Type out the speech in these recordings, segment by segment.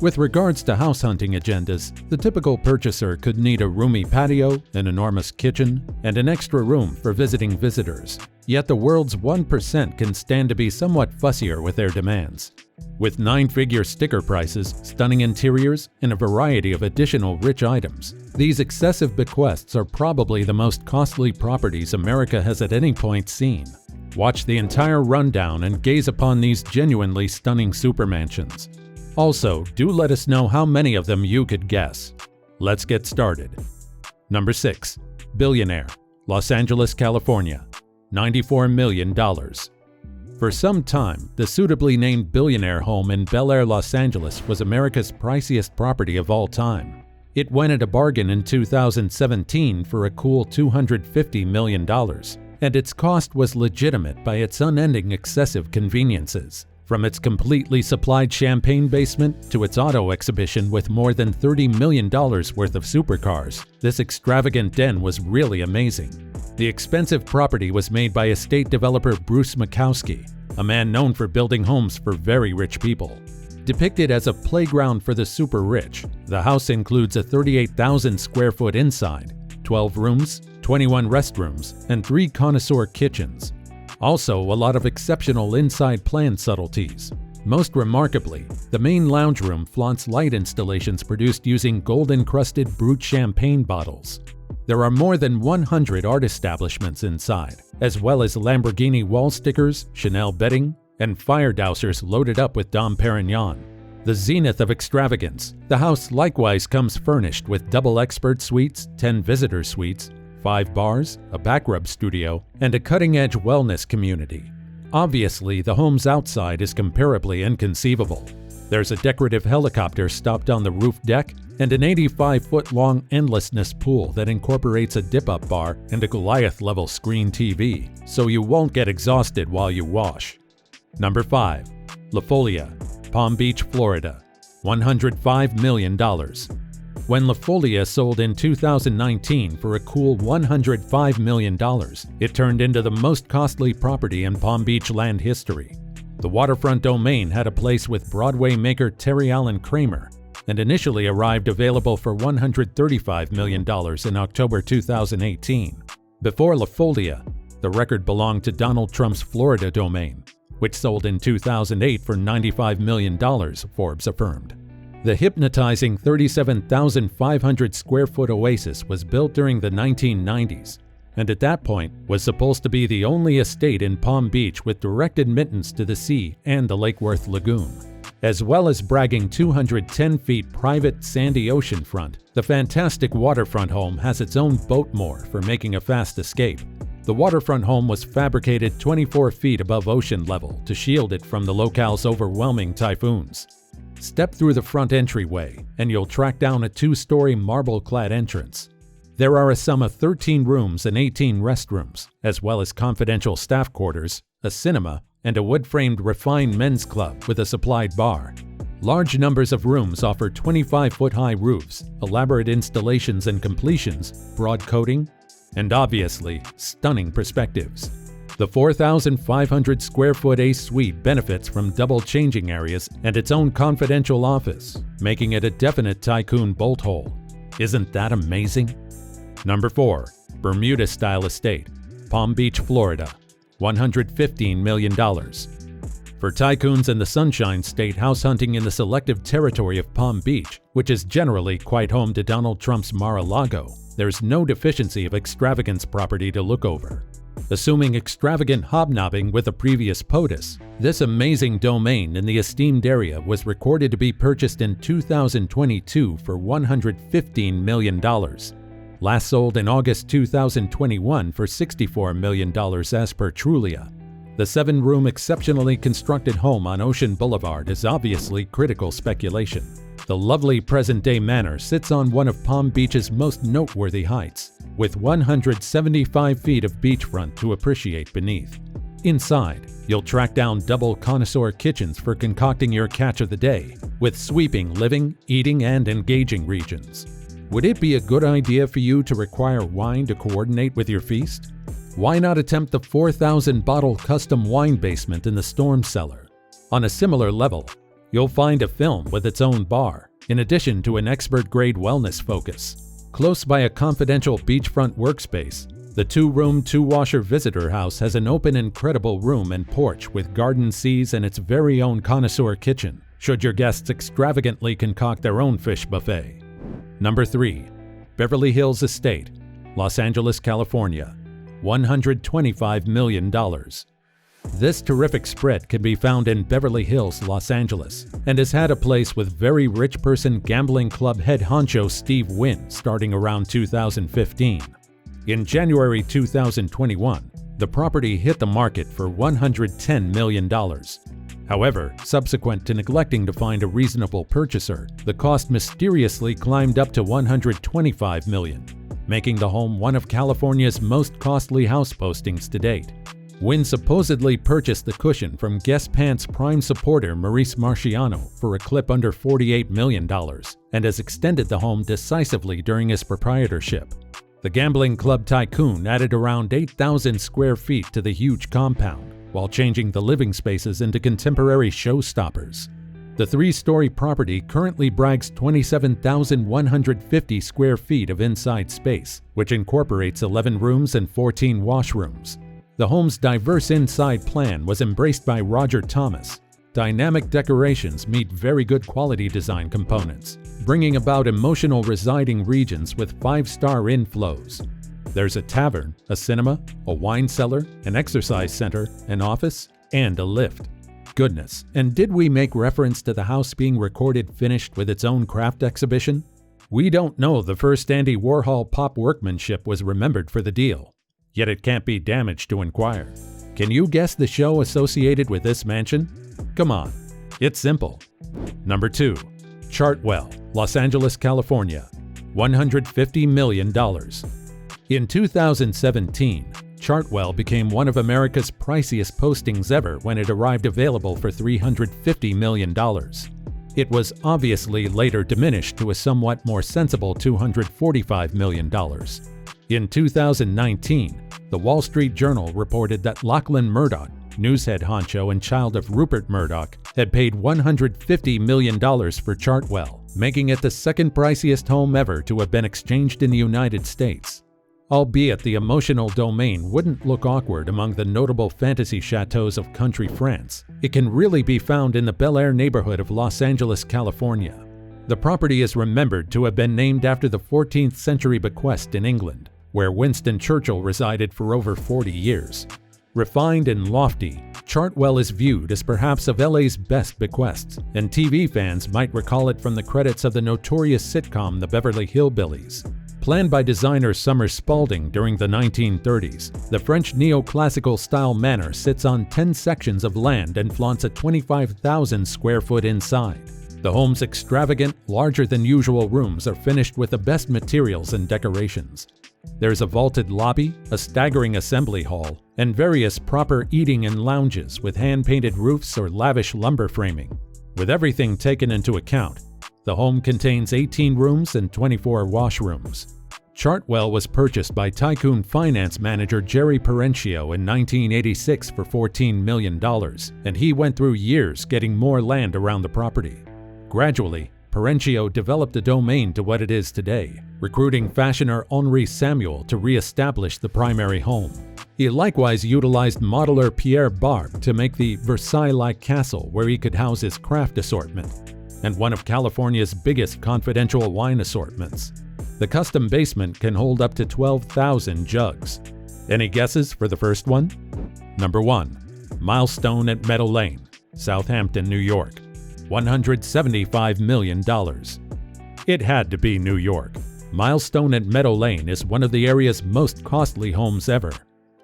With regards to house hunting agendas, the typical purchaser could need a roomy patio, an enormous kitchen, and an extra room for visiting visitors. Yet the world's 1% can stand to be somewhat fussier with their demands. With 9-figure sticker prices, stunning interiors, and a variety of additional rich items, these excessive bequests are probably the most costly properties America has at any point seen. Watch the entire rundown and gaze upon these genuinely stunning supermansions. Also, do let us know how many of them you could guess. Let's get started. Number 6. Billionaire, Los Angeles, California. $94 million. For some time, the suitably named Billionaire home in Bel Air, Los Angeles was America's priciest property of all time. It went at a bargain in 2017 for a cool $250 million, and its cost was legitimate by its unending excessive conveniences. From its completely supplied champagne basement to its auto exhibition with more than $30 million worth of supercars, this extravagant den was really amazing. The expensive property was made by estate developer Bruce Makowski, a man known for building homes for very rich people. Depicted as a playground for the super rich, the house includes a 38,000 square foot inside, 12 rooms, 21 restrooms, and 3 connoisseur kitchens. Also, a lot of exceptional inside plan subtleties. Most remarkably, the main lounge room flaunts light installations produced using gold-encrusted brut champagne bottles. There are more than 100 art establishments inside, as well as Lamborghini wall stickers, Chanel bedding, and fire dousers loaded up with Dom Perignon. The zenith of extravagance, the house likewise comes furnished with double expert suites, 10 visitor suites, 5 bars, a backrub studio, and a cutting-edge wellness community. Obviously, the home's outside is comparably inconceivable. There's a decorative helicopter stopped on the roof deck and an 85-foot-long endlessness pool that incorporates a dip-up bar and a Goliath-level screen TV, so you won't get exhausted while you wash. Number 5. La Folia, Palm Beach, Florida. $105 million. When La Folia sold in 2019 for a cool $105 million, it turned into the most costly property in Palm Beach land history. The waterfront domain had a place with Broadway maker Terry Allen Kramer and initially arrived available for $135 million in October 2018. Before La Folia, the record belonged to Donald Trump's Florida domain, which sold in 2008 for $95 million, Forbes affirmed. The hypnotizing 37,500 square foot oasis was built during the 1990s, and at that point was supposed to be the only estate in Palm Beach with direct admittance to the sea and the Lake Worth Lagoon. As well as bragging 210 feet private sandy oceanfront, the fantastic waterfront home has its own boat moor for making a fast escape. The waterfront home was fabricated 24 feet above ocean level to shield it from the locale's overwhelming typhoons. Step through the front entryway, and you'll track down a 2-story marble-clad entrance. There are a sum of 13 rooms and 18 restrooms, as well as confidential staff quarters, a cinema, and a wood-framed refined men's club with a supplied bar. Large numbers of rooms offer 25-foot-high roofs, elaborate installations and completions, broad coating, and obviously, stunning perspectives. The 4,500 square foot Ace Suite benefits from double changing areas and its own confidential office, making it a definite tycoon bolt hole. Isn't that amazing? Number 4. Bermuda-style estate, Palm Beach, Florida. $115 million. For tycoons in the Sunshine State house hunting in the selective territory of Palm Beach, which is generally quite home to Donald Trump's Mar-a-Lago, there's no deficiency of extravagance property to look over. Assuming extravagant hobnobbing with a previous POTUS, this amazing domain in the esteemed area was recorded to be purchased in 2022 for $115 million. Last sold in August 2021 for $64 million as per Trulia. The 7-room exceptionally constructed home on Ocean Boulevard is obviously critical speculation. The lovely present-day manor sits on one of Palm Beach's most noteworthy heights, with 175 feet of beachfront to appreciate beneath. Inside, you'll track down double connoisseur kitchens for concocting your catch of the day, with sweeping living, eating, and engaging regions. Would it be a good idea for you to require wine to coordinate with your feast? Why not attempt the 4,000-bottle custom wine basement in the storm cellar? On a similar level, You'll find a film with its own bar, in addition to an expert-grade wellness focus. Close by a confidential beachfront workspace, the 2-room, 2-washer visitor house has an open, incredible room and porch with garden seas and its very own connoisseur kitchen, should your guests extravagantly concoct their own fish buffet. Number 3. Beverly Hills Estate, Los Angeles, California, $125 million. This terrific spread can be found in Beverly Hills, Los Angeles, and has had a place with very rich person gambling club head honcho Steve Wynn starting around 2015. In January 2021, the property hit the market for $110 million. However, subsequent to neglecting to find a reasonable purchaser, the cost mysteriously climbed up to $125 million, making the home one of California's most costly house postings to date. Wynn supposedly purchased the cushion from Guess Pants prime supporter Maurice Marciano for a clip under $48 million and has extended the home decisively during his proprietorship. The gambling club tycoon added around 8,000 square feet to the huge compound, while changing the living spaces into contemporary showstoppers. The 3-story property currently brags 27,150 square feet of inside space, which incorporates 11 rooms and 14 washrooms. The home's diverse inside plan was embraced by Roger Thomas. Dynamic decorations meet very good quality design components, bringing about emotional residing regions with 5-star inflows. There's a tavern, a cinema, a wine cellar, an exercise center, an office, and a lift. Goodness, and did we make reference to the house being recorded finished with its own craft exhibition? We don't know the first Andy Warhol pop workmanship was remembered for the deal, yet it can't be damaged to inquire. Can you guess the show associated with this mansion? Come on, it's simple. Number 2. Chartwell, Los Angeles, California, $150 million. In 2017, Chartwell became one of America's priciest postings ever when it arrived available for $350 million. It was obviously later diminished to a somewhat more sensible $245 million. In 2019, the Wall Street Journal reported that Lachlan Murdoch, newshead honcho and child of Rupert Murdoch, had paid $150 million for Chartwell, making it the second priciest home ever to have been exchanged in the United States. Albeit the emotional domain wouldn't look awkward among the notable fantasy chateaux of country France, it can really be found in the Bel Air neighborhood of Los Angeles, California. The property is remembered to have been named after the 14th century bequest in England, where Winston Churchill resided for over 40 years. Refined and lofty, Chartwell is viewed as perhaps of LA's best bequests, and TV fans might recall it from the credits of the notorious sitcom The Beverly Hillbillies. Planned by designer Summer Spalding during the 1930s, the French neoclassical-style manor sits on 10 sections of land and flaunts a 25,000 square foot inside. The home's extravagant, larger-than-usual rooms are finished with the best materials and decorations. There's a vaulted lobby, a staggering assembly hall, and various proper eating and lounges with hand-painted roofs or lavish lumber framing. With everything taken into account, the home contains 18 rooms and 24 washrooms. Chartwell was purchased by tycoon finance manager Jerry Perenchio in 1986 for $14 million, and he went through years getting more land around the property. Gradually, Perenchio developed the domain to what it is today, recruiting fashioner Henri Samuel to re-establish the primary home. He likewise utilized modeler Pierre Barbe to make the Versailles-like castle where he could house his craft assortment, and one of California's biggest confidential wine assortments. The custom basement can hold up to 12,000 jugs. Any guesses for the first one? Number 1. Milestone at Meadow Lane, Southampton, New York, $175 million. It had to be New York. Milestone at Meadow Lane is one of the area's most costly homes ever,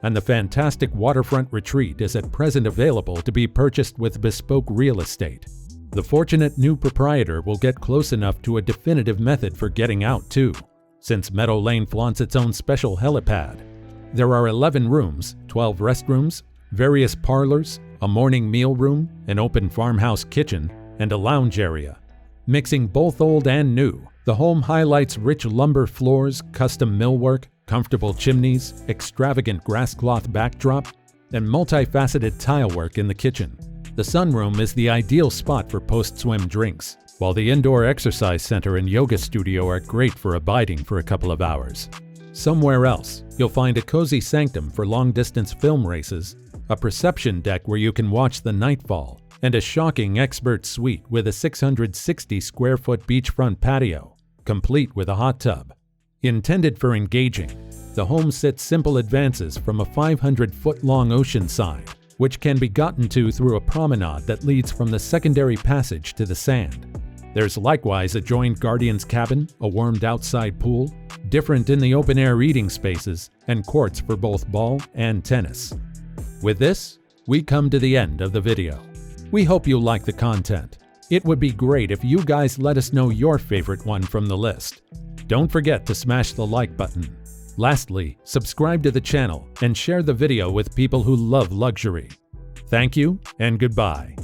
and the fantastic waterfront retreat is at present available to be purchased with bespoke real estate. The fortunate new proprietor will get close enough to a definitive method for getting out too, since Meadow Lane flaunts its own special helipad. There are 11 rooms, 12 restrooms, various parlors, a morning meal room, an open farmhouse kitchen, and a lounge area. Mixing both old and new, the home highlights rich lumber floors, custom millwork, comfortable chimneys, extravagant grass cloth backdrop, and multifaceted tile work in the kitchen. The sunroom is the ideal spot for post-swim drinks, while the indoor exercise center and yoga studio are great for abiding for a couple of hours. Somewhere else, you'll find a cozy sanctum for long-distance film races, a perception deck where you can watch the nightfall, and a shocking expert suite with a 660-square-foot beachfront patio, complete with a hot tub. Intended for engaging, the home sits simple advances from a 500-foot-long ocean side, which can be gotten to through a promenade that leads from the secondary passage to the sand. There's likewise a joined guardian's cabin, a warmed outside pool, different in the open-air eating spaces, and courts for both ball and tennis. With this, we come to the end of the video. We hope you like the content. It would be great if you guys let us know your favorite one from the list. Don't forget to smash the like button. Lastly, subscribe to the channel and share the video with people who love luxury. Thank you and goodbye.